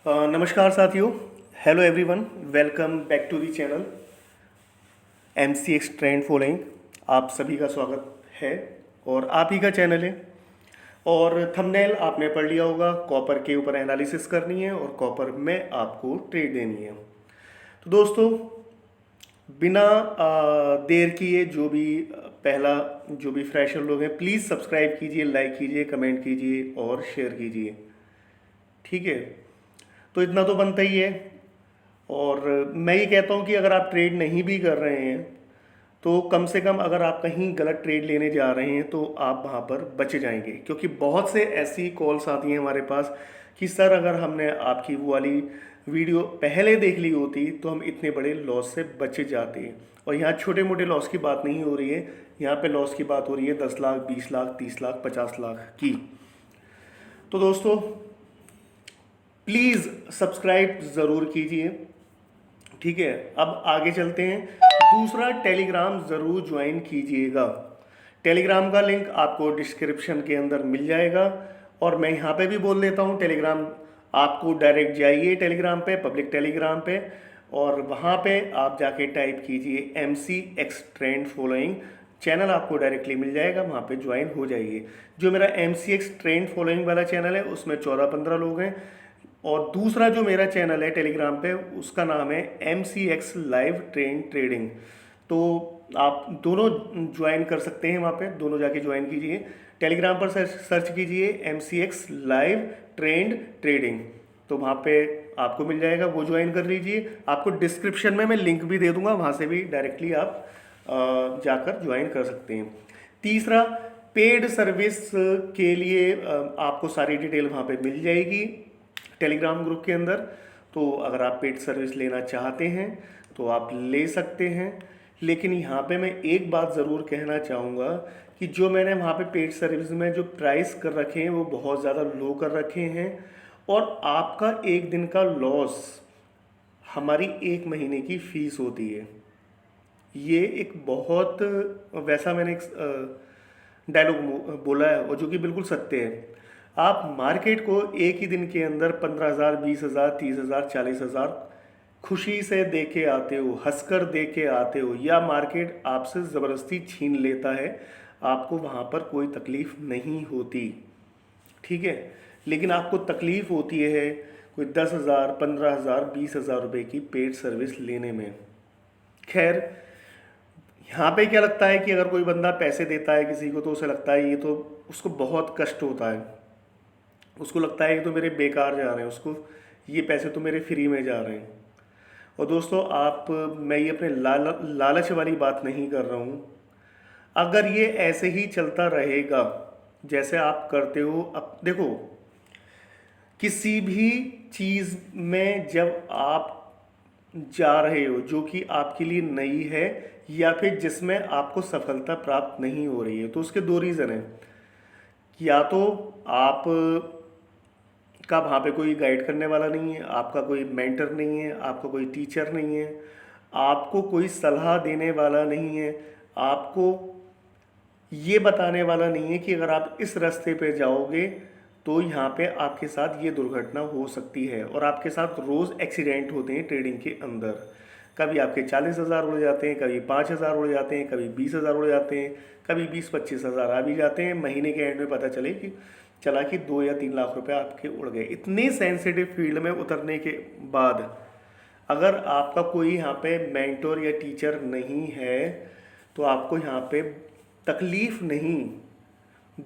नमस्कार साथियों। Hello everyone, welcome back to the channel MCX trend following. आप सभी का स्वागत है और आप ही का चैनल है। और थंबनेल आपने पढ़ लिया होगा, कॉपर के ऊपर एनालिसिस करनी है और कॉपर में आपको ट्रेड देनी है। तो दोस्तों, बिना देर किए पहला जो भी फ्रेशर लोग हैं, प्लीज़ सब्सक्राइब कीजिए, लाइक कीजिए, कमेंट कीजिए और शेयर कीजिए। ठीक है, तो इतना तो बनता ही है। और मैं ये कहता हूँ कि अगर आप ट्रेड नहीं भी कर रहे हैं तो कम से कम अगर आप कहीं गलत ट्रेड लेने जा रहे हैं तो आप वहाँ पर बच जाएंगे, क्योंकि बहुत से ऐसी कॉल्स आती हैं हमारे पास कि सर अगर हमने आपकी वो वाली वीडियो पहले देख ली होती तो हम इतने बड़े लॉस से बच जाते। और यहाँ छोटे मोटे लॉस की बात नहीं हो रही है, यहाँ पे लॉस की बात हो रही है 10 लाख, 20 लाख, 30 लाख, 50 लाख की। तो दोस्तों, प्लीज़ सब्सक्राइब ज़रूर कीजिए। ठीक है, अब आगे चलते हैं। दूसरा, टेलीग्राम ज़रूर ज्वाइन कीजिएगा। टेलीग्राम का लिंक आपको डिस्क्रिप्शन के अंदर मिल जाएगा। और मैं यहाँ पे भी बोल देता हूँ, टेलीग्राम आपको डायरेक्ट जाइए टेलीग्राम पे, पब्लिक टेलीग्राम पे, और वहाँ पे आप जाके टाइप कीजिए MCX ट्रेंड फॉलोइंग। चैनल आपको डायरेक्टली मिल जाएगा, वहाँ पे ज्वाइन हो जाइए। जो मेरा MCX ट्रेंड फॉलोइंग वाला चैनल है उसमें 14-15 लोग हैं। और दूसरा जो मेरा चैनल है टेलीग्राम पे, उसका नाम है MCX लाइव ट्रेडिंग। तो आप दोनों ज्वाइन कर सकते हैं, वहाँ पे दोनों जाके ज्वाइन कीजिए। टेलीग्राम पर सर्च कीजिए MCX लाइव ट्रेडिंग, तो वहाँ पे आपको मिल जाएगा, वो ज्वाइन कर लीजिए। आपको डिस्क्रिप्शन में मैं लिंक भी दे दूंगा, वहाँ से भी डायरेक्टली आप जाकर ज्वाइन कर सकते हैं। तीसरा, पेड सर्विस के लिए आपको सारी डिटेल वहाँ पे मिल जाएगी टेलीग्राम ग्रुप के अंदर। तो अगर आप पेड सर्विस लेना चाहते हैं तो आप ले सकते हैं। लेकिन यहाँ पे मैं एक बात ज़रूर कहना चाहूँगा कि जो मैंने वहाँ पे पेड सर्विस में जो प्राइस कर रखे हैं वो बहुत ज़्यादा लो कर रखे हैं। और आपका एक दिन का लॉस हमारी 1 महीने की फीस होती है। ये एक बहुत वैसा मैंने एक डायलॉग बोला है और जो कि बिल्कुल सत्य है। आप मार्केट को एक ही दिन के अंदर 15,000, 20,000, 30,000, 40,000 खुशी से दे के आते हो, हंसकर दे के आते हो, या मार्केट आपसे ज़बरदस्ती छीन लेता है, आपको वहाँ पर कोई तकलीफ़ नहीं होती। ठीक है, लेकिन आपको तकलीफ़ होती है कोई 10,000, 15,000, 20,000 रुपये की पेड सर्विस लेने में। खैर, यहाँ पे क्या लगता है कि अगर कोई बंदा पैसे देता है किसी को तो उसे लगता है ये तो, उसको बहुत कष्ट होता है, उसको लगता है ये तो मेरे बेकार जा रहे हैं, उसको ये पैसे तो मेरे फ्री में जा रहे हैं। और दोस्तों, मैं ये अपने लालच वाली बात नहीं कर रहा हूँ। अगर ये ऐसे ही चलता रहेगा जैसे आप करते हो, अब देखो, किसी भी चीज़ में जब आप जा रहे हो जो कि आपके लिए नई है या फिर जिसमें आपको सफलता प्राप्त नहीं हो रही है, तो उसके दो रीज़न हैं। या तो आप का वहाँ पे कोई गाइड करने वाला नहीं है, आपका कोई मेंटर नहीं है, आपका कोई टीचर नहीं है, आपको कोई सलाह देने वाला नहीं है, आपको ये बताने वाला नहीं है कि अगर आप इस रास्ते पे जाओगे तो यहाँ पे आपके साथ ये दुर्घटना हो सकती है। और आपके साथ रोज़ एक्सीडेंट होते हैं ट्रेडिंग के अंदर। कभी आपके 40,000 उड़ जाते हैं, कभी 5,000 उड़ जाते हैं, कभी 20,000 उड़ जाते हैं, कभी 20-25,000 आ भी जाते हैं। महीने के एंड में पता चला कि 2 या 3 लाख रुपए आपके उड़ गए। इतने सेंसिटिव फील्ड में उतरने के बाद अगर आपका कोई यहाँ पे मेंटोर या टीचर नहीं है तो आपको यहाँ पे तकलीफ़ नहीं,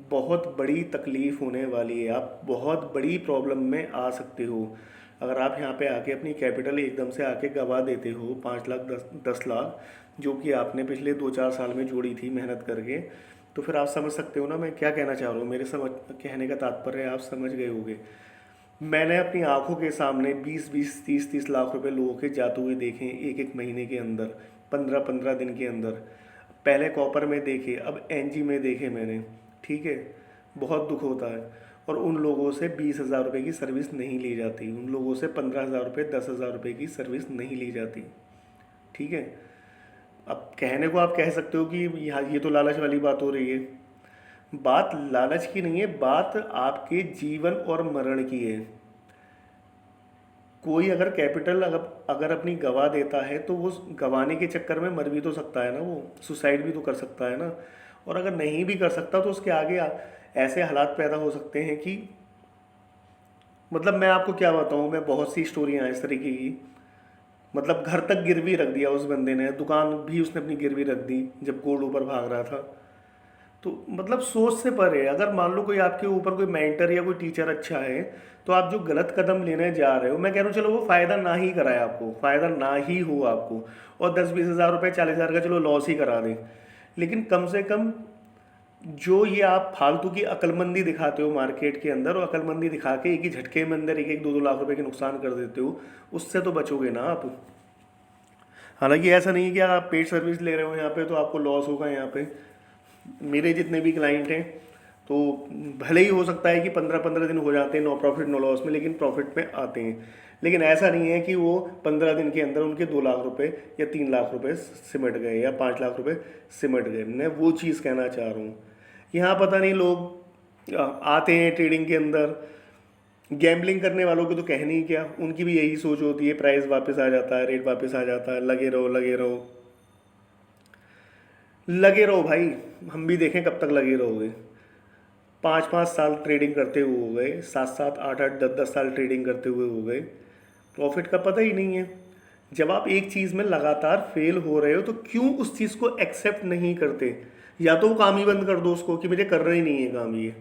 बहुत बड़ी तकलीफ़ होने वाली है। आप बहुत बड़ी प्रॉब्लम में आ सकते हो अगर आप यहाँ पे आके अपनी कैपिटल एकदम से आके गवा देते हो, 5 लाख, 10 लाख, जो कि आपने पिछले 2-4 साल में जोड़ी थी मेहनत करके। तो फिर आप समझ सकते हो ना मैं क्या कहना चाह रहा हूँ। मेरे समझ कहने का तात्पर्य आप समझ गए होंगे। मैंने अपनी आंखों के सामने 20-20, 30-30 लाख रुपए लोगों के जाते हुए देखे एक एक महीने के अंदर, 15-15 दिन के अंदर। पहले कॉपर में देखे, अब एनजी में देखे मैंने। ठीक है, बहुत दुख होता है। और उन लोगों से 20,000 रुपये की सर्विस नहीं ली जाती, उन लोगों से 15,000 रुपये, 10,000 रुपये की सर्विस नहीं ली जाती। ठीक है, अब कहने को आप कह सकते हो कि यहाँ ये तो लालच वाली बात हो रही है। बात लालच की नहीं है, बात आपके जीवन और मरण की है। कोई अगर कैपिटल अगर अपनी गवा देता है तो वो गंवाने के चक्कर में मर भी तो सकता है ना, वो सुसाइड भी तो कर सकता है ना। और अगर नहीं भी कर सकता तो उसके आगे ऐसे हालात पैदा हो सकते हैं कि मतलब मैं आपको क्या बताऊँ, मैं बहुत सी स्टोरियाँ हैं इस तरीके की। मतलब घर तक गिरवी रख दिया उस बंदे ने, दुकान भी उसने अपनी गिरवी रख दी जब गोल्ड ऊपर भाग रहा था। तो मतलब सोच से परे है। अगर मान लो कोई आपके ऊपर कोई मेंटर या कोई टीचर अच्छा है, तो आप जो गलत कदम लेने जा रहे हो, मैं कह रहा हूँ चलो वो फ़ायदा ना ही कराए आपको, फ़ायदा ना ही हो आपको, और 10-20 हज़ार रुपये 40 हज़ार का चलो लॉस ही करा दें, लेकिन कम से कम जो ये आप फालतू की अक्लमंदी दिखाते हो मार्केट के अंदर, और अक्लमंदी दिखा के एक ही झटके में अंदर 1-1 2-2 लाख रुपए के नुकसान कर देते हो, उससे तो बचोगे ना आप। हालांकि ऐसा नहीं है कि आप पेड सर्विस ले रहे हो यहाँ पे तो आपको लॉस होगा यहाँ पे। मेरे जितने भी क्लाइंट हैं तो भले ही हो सकता है कि 15-15 दिन हो जाते हैं नो प्रॉफिट नो लॉस में, लेकिन प्रॉफिट में आते हैं। लेकिन ऐसा नहीं है कि वो 15 दिन के अंदर उनके 2 लाख रुपए या 3 लाख रुपए सिमट गए या 5 लाख रुपए सिमट गए। मैं वो चीज़ कहना चाह रहा हूँ। यहाँ पता नहीं लोग आते हैं ट्रेडिंग के अंदर, गैम्बलिंग करने वालों की तो कहने ही क्या, उनकी भी यही सोच होती है, प्राइस वापस आ जाता है, रेट वापस आ जाता है, लगे रहो लगे रहो लगे रहो भाई। हम भी देखें कब तक लगे रहोगे। 5-5 साल ट्रेडिंग करते हुए हो गए, 7-7 8-8 10-10 साल ट्रेडिंग करते हुए हो गए, प्रॉफिट का पता ही नहीं है। जब आप एक चीज़ में लगातार फेल हो रहे हो तो क्यों उस चीज़ को एक्सेप्ट नहीं करते? या तो वो काम ही बंद कर दो उसको कि मुझे करना ही नहीं है काम ये,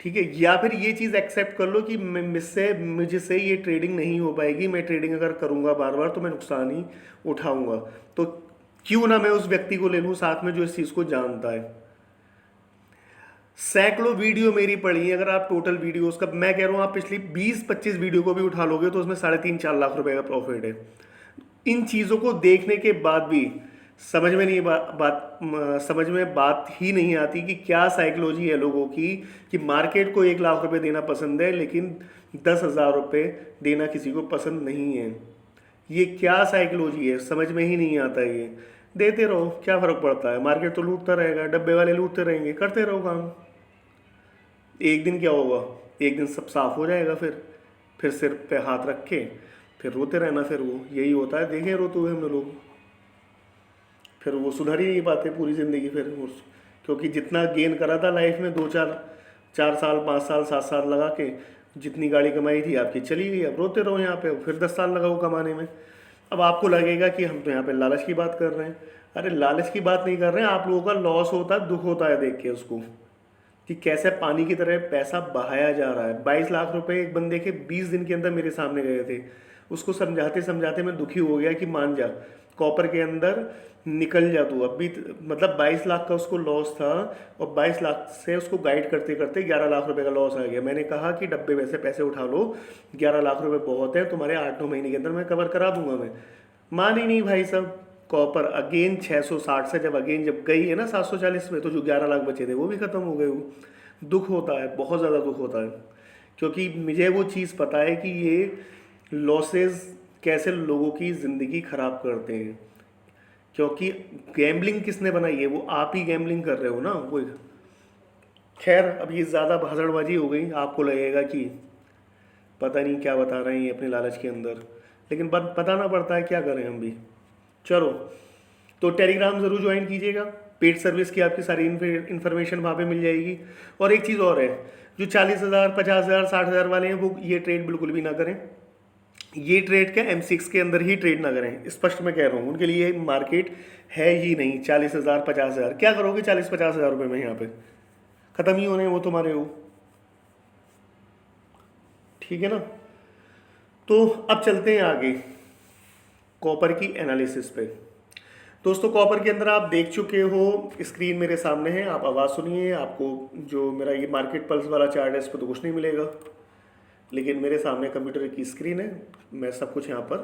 ठीक है, या फिर ये चीज़ एक्सेप्ट कर लो कि मुझसे ये ट्रेडिंग नहीं हो पाएगी, मैं ट्रेडिंग अगर करूँगा बार बार तो मैं नुकसान ही उठाऊंगा। तो क्यों ना मैं उस व्यक्ति को ले लूँ साथ में जो इस चीज़ को जानता है। सैकड़ों वीडियो मेरी पड़ी है, अगर आप टोटल वीडियोस का मैं कह रहा हूँ, आप पिछली 20-25 वीडियो को भी उठा लोगे तो उसमें 3.5-4 लाख रुपए का प्रॉफिट है। इन चीज़ों को देखने के बाद भी समझ में नहीं समझ में बात ही नहीं आती कि क्या साइकोलॉजी है लोगों की, कि मार्केट को 1 लाख रुपए देना पसंद है लेकिन 10,000 रुपये देना किसी को पसंद नहीं है। ये क्या साइकोलॉजी है, समझ में ही नहीं आता ये। देते रहो, क्या फ़र्क पड़ता है, मार्केट तो लूटता रहेगा, डब्बे वाले लूटते रहेंगे, करते रहो काम। एक दिन क्या होगा, एक दिन सब साफ हो जाएगा। फिर सिर पे हाथ रख के फिर रोते रहना। फिर वो यही होता है, देखे रोते हुए हम लोग, फिर वो सुधर ही नहीं पाते पूरी ज़िंदगी। फिर उस क्योंकि जितना गेन करा था लाइफ में 2-4 4 साल 5 साल 7 साल लगा के, जितनी गाड़ी कमाई थी आपकी चली गई, अब रोते रहो यहाँ पे, फिर 10 साल लगाओ कमाने में। अब आपको लगेगा कि हम तो यहाँ पे लालच की बात कर रहे हैं। अरे लालच की बात नहीं कर रहे हैं, आप लोगों का लॉस होता है, दुख होता है देख के उसको, कि कैसे पानी की तरह पैसा बहाया जा रहा है। 22 लाख रुपए एक बंदे के 20 दिन के अंदर मेरे सामने गए थे। उसको समझाते समझाते मैं दुखी हो गया कि मान जा, कॉपर के अंदर निकल जा तू। अभी मतलब 22 लाख का उसको लॉस था, और 22 लाख से उसको गाइड करते करते 11 लाख रुपए का लॉस आ गया। मैंने कहा कि डब्बे वैसे पैसे उठा लो, 11 लाख रुपए बहुत है, तुम्हारे 8-9 महीने के अंदर मैं कवर करा दूंगा मैं। मान ही नहीं भाई साहब। कॉपर अगेन 660 से जब गई है ना 740 में, तो जो 11 लाख बचे थे वो भी ख़त्म हो गए। वो दुख होता है, बहुत ज़्यादा दुख होता है, क्योंकि मुझे वो चीज़ पता है कि ये लॉसेस कैसे लोगों की ज़िंदगी ख़राब करते हैं। क्योंकि गैम्बलिंग किसने बनाई है, वो आप ही गैम्बलिंग कर रहे हो ना वो। खैर अब ये ज़्यादा भाषणबाजी हो गई, आपको लगेगा कि पता नहीं क्या बता रहे हैं ये अपने लालच के अंदर, लेकिन बताना पड़ता है, क्या करें हम भी। चलो, तो टेलीग्राम ज़रूर ज्वाइन कीजिएगा, पेड सर्विस की आपकी सारी इन्फॉर्मेशन वहाँ पे मिल जाएगी। और एक चीज़ और है, जो 40,000 50,000 60,000 वाले हैं वो ये ट्रेड बिल्कुल भी ना करें। ये ट्रेड क्या M6 के अंदर ही ट्रेड ना करें, स्पष्ट मैं कह रहा हूँ, उनके लिए मार्केट है ही नहीं। 40,000 50,000 क्या करोगे 40-50 हज़ार रुपये में, यहाँ पे ख़त्म ही होने वो तुम्हारे हो, ठीक है ना। तो अब चलते हैं आगे कॉपर की एनालिसिस पे। दोस्तों कॉपर के अंदर आप देख चुके हो, स्क्रीन मेरे सामने है, आप आवाज़ सुनिए। आपको जो मेरा ये मार्केट पल्स वाला चार्ट है इस पर तो कुछ नहीं मिलेगा, लेकिन मेरे सामने कंप्यूटर की स्क्रीन है, मैं सब कुछ यहाँ पर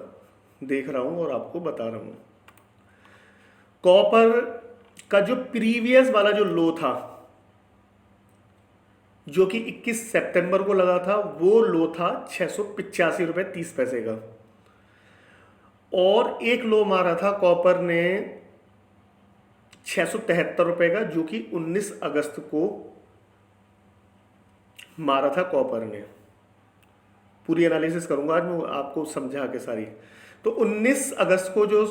देख रहा हूँ और आपको बता रहा हूँ। कॉपर का जो प्रीवियस वाला जो लो था, जो कि 21 सितंबर को लगा था, वो लो था 685 रुपये 30 पैसे का। और एक लो मारा था कॉपर ने 673 रुपये का, जो कि 19 अगस्त को मारा था कॉपर ने, पूरी एनालिसिस करूंगा आज मैं आपको समझा के सारी। तो 19 अगस्त को जो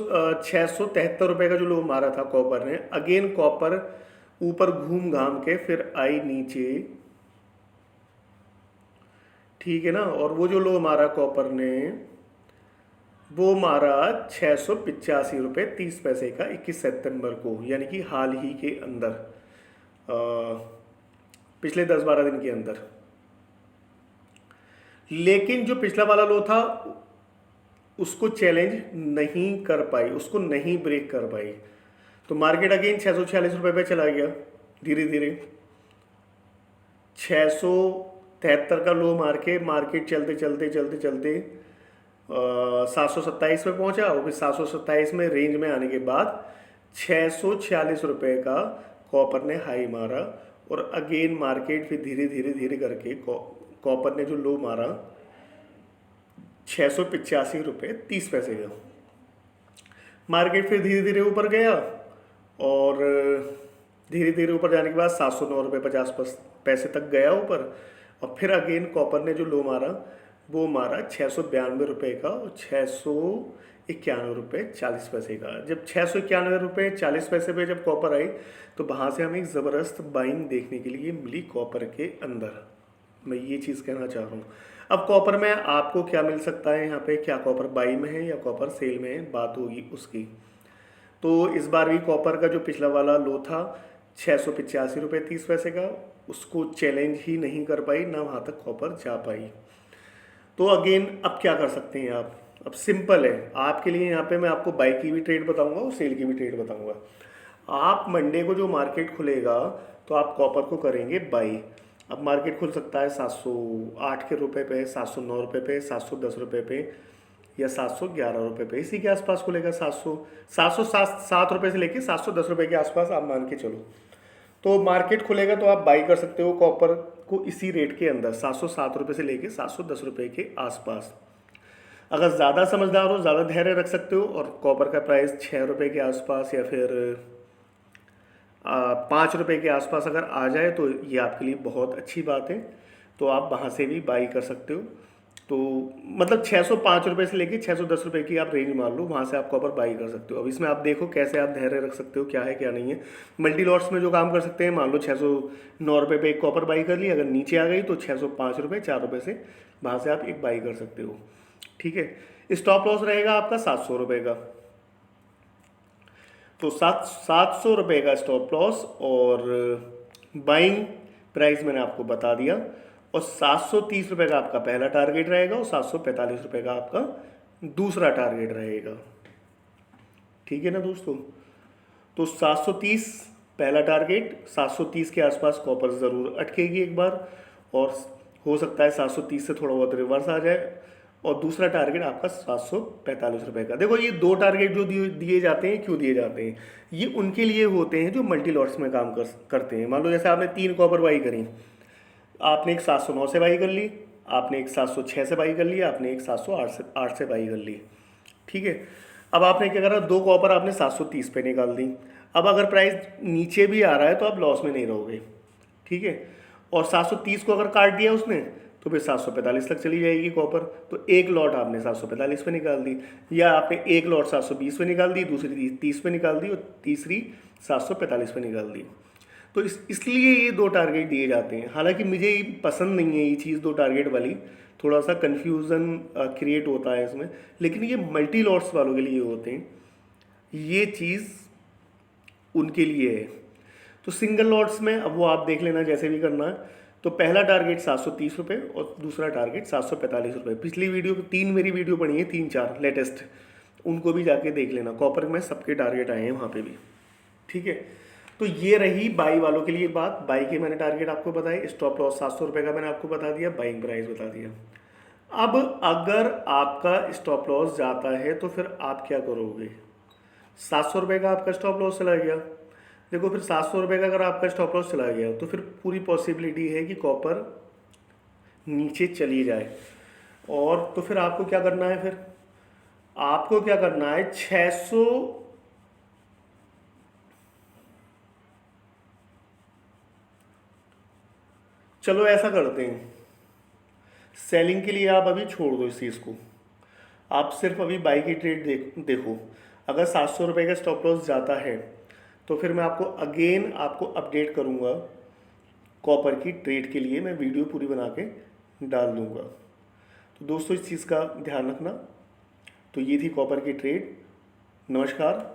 673 रुपये का जो लो मारा था कॉपर ने, अगेन कॉपर ऊपर घूम घाम के फिर आई नीचे, ठीक है ना। और वो जो लो मारा कॉपर ने वो मारा 685 रुपये 30 पैसे का 21 सितंबर को, यानी कि हाल ही के अंदर, पिछले 10-12 दिन के अंदर। लेकिन जो पिछला वाला लो था उसको चैलेंज नहीं कर पाई, उसको नहीं ब्रेक कर पाई। तो मार्केट अगेन 646 रुपये पे चला गया धीरे धीरे। 673 का लो मार के मार्केट चलते चलते चलते चलते 727 पे पहुंचा, और फिर 727 में रेंज में आने के बाद 646 रुपये का कॉपर ने हाई मारा। और अगेन मार्केट फिर धीरे धीरे धीरे करके कॉपर ने जो लो मारा 685 रुपये 30 पैसे का, मार्केट फिर धीरे धीरे ऊपर गया, और धीरे धीरे ऊपर जाने के बाद 709 रुपये 50 पैसे तक गया ऊपर। और फिर अगेन कॉपर ने जो लो मारा वो मारा 692 रुपये का और 691 रुपये 40 पैसे का। जब 691 रुपये 40 पैसे पे जब कॉपर आई तो वहाँ से हमें एक ज़बरदस्त बाइंग देखने के लिए मिली कॉपर के अंदर। मैं ये चीज़ कहना चाह रहा हूँ। अब कॉपर में आपको क्या मिल सकता है यहाँ पे, क्या कॉपर बाई में है या कॉपर सेल में है, बात होगी उसकी। तो इस बार भी कॉपर का जो पिछला वाला लो था 685 रुपये 30 पैसे का, उसको चैलेंज ही नहीं कर पाई, ना वहाँ तक कॉपर जा पाई। तो अगेन अब क्या कर सकते हैं आप, अब सिंपल है आपके लिए। यहाँ पे मैं आपको बाई की भी ट्रेड बताऊंगा और सेल की भी ट्रेड बताऊंगा। आप मंडे को जो मार्केट खुलेगा तो आप कॉपर को करेंगे बाई। अब मार्केट खुल सकता है 708 के रुपए पे, 709 रुपये पे, 710 रुपये पे, या 711 रुपये पे, इसी के आसपास खुलेगा। 707 रुपये से लेके 710 रुपये के आसपास आप मान के चलो। तो मार्केट खुलेगा तो आप बाई कर सकते हो कॉपर को इसी रेट के अंदर, 707 रुपये से लेके 710 रुपये के आसपास। अगर ज़्यादा समझदार हो, ज़्यादा धैर्य रख सकते हो, और कॉपर का प्राइस 6 रुपये के आसपास या फिर 5 रुपये के आसपास अगर आ जाए तो ये आपके लिए बहुत अच्छी बात है। तो आप वहाँ से भी बाई कर सकते हो। तो मतलब 605 रुपये से लेके 610 रुपये की आप रेंज मान लो, वहाँ से आप कॉपर बाई कर सकते हो। अब इसमें आप देखो कैसे आप धैर्य रख सकते हो, क्या है क्या नहीं है। मल्टी लॉट्स में जो काम कर सकते हैं, मान लो 609 रुपये पे एक कॉपर बाई कर ली, अगर नीचे आ गई तो 605 रुपये 4 रुपये से वहाँ से आप एक बाई कर सकते हो, ठीक है। स्टॉप लॉस रहेगा आपका 700 रुपये का। तो 700 रुपये का स्टॉप लॉस, और बाइंग प्राइस मैंने आपको बता दिया। और 730 रुपये का आपका पहला टारगेट रहेगा, और 745 रुपये का आपका दूसरा टारगेट रहेगा, ठीक है ना दोस्तों। तो 730 पहला टारगेट, 730 के आसपास कॉपर ज़रूर अटकेगी एक बार, और हो सकता है 730 से थोड़ा बहुत रिवर्स आ जाए। और दूसरा टारगेट आपका 745 रुपये का। देखो ये दो टारगेट जो दिए जाते हैं, क्यों दिए जाते हैं, ये उनके लिए होते हैं जो मल्टी लॉट्स में काम करते हैं। मान लो जैसे आपने 3 कॉपर बाई करी, आपने एक 709 से बाई कर ली, आपने एक 706 से बाई कर ली, आपने एक 708 से बाई कर ली, ठीक है। अब आपने क्या करा, 2 कॉपर आपने 730 पे निकाल दी। अब अगर प्राइस नीचे भी आ रहा है तो आप लॉस में नहीं रहोगे, ठीक है। और 730 को अगर काट दिया उसने तो फिर 745 तक चली जाएगी कॉपर। तो एक लॉट आपने 745 पे निकाल दी, या आपने एक लॉट 720 पे निकाल दी, दूसरी 30 पे निकाल दी, और तीसरी 745 पे निकाल दी। तो इसलिए ये 2 टारगेट दिए जाते हैं। हालांकि मुझे पसंद नहीं है ये चीज़ 2 टारगेट वाली, थोड़ा सा कन्फ्यूज़न क्रिएट होता है इसमें, लेकिन ये मल्टी लॉट्स वालों के लिए होते हैं, ये चीज़ उनके लिए है। तो सिंगल लॉट्स में अब वो आप देख लेना जैसे भी करना है। तो पहला टारगेट 730 रुपये और दूसरा टारगेट 745 रुपये। पिछली वीडियो 3 मेरी वीडियो पड़ी है, 3-4 लेटेस्ट, उनको भी जाके देख लेना। कॉपर में सबके टारगेट आए हैं वहाँ पे भी, ठीक है। तो ये रही बाई वालों के लिए बात। बाई के मैंने टारगेट आपको बताए, स्टॉप लॉस 700 रुपये का मैंने आपको बता दिया, बाइंग प्राइस बता दिया। अब अगर आपका स्टॉप लॉस जाता है तो फिर आप क्या करोगे। 700 रुपये का आपका स्टॉप लॉस चला गया, देखो फिर 700 रुपये का अगर आपका स्टॉप लॉस चला गया तो फिर पूरी पॉसिबिलिटी है कि कॉपर नीचे चली जाए। और तो फिर आपको क्या करना है, फिर आपको क्या करना है, 600, चलो ऐसा करते हैं, सेलिंग के लिए आप अभी छोड़ दो इस चीज़ को, आप सिर्फ अभी बाई की ट्रेड देखो। अगर 700 रुपये का स्टॉप लॉस जाता है तो फिर मैं आपको अपडेट करूँगा, कॉपर की ट्रेड के लिए मैं वीडियो पूरी बना के डाल दूँगा। तो दोस्तों इस चीज़ का ध्यान रखना। तो ये थी कॉपर की ट्रेड। नमस्कार।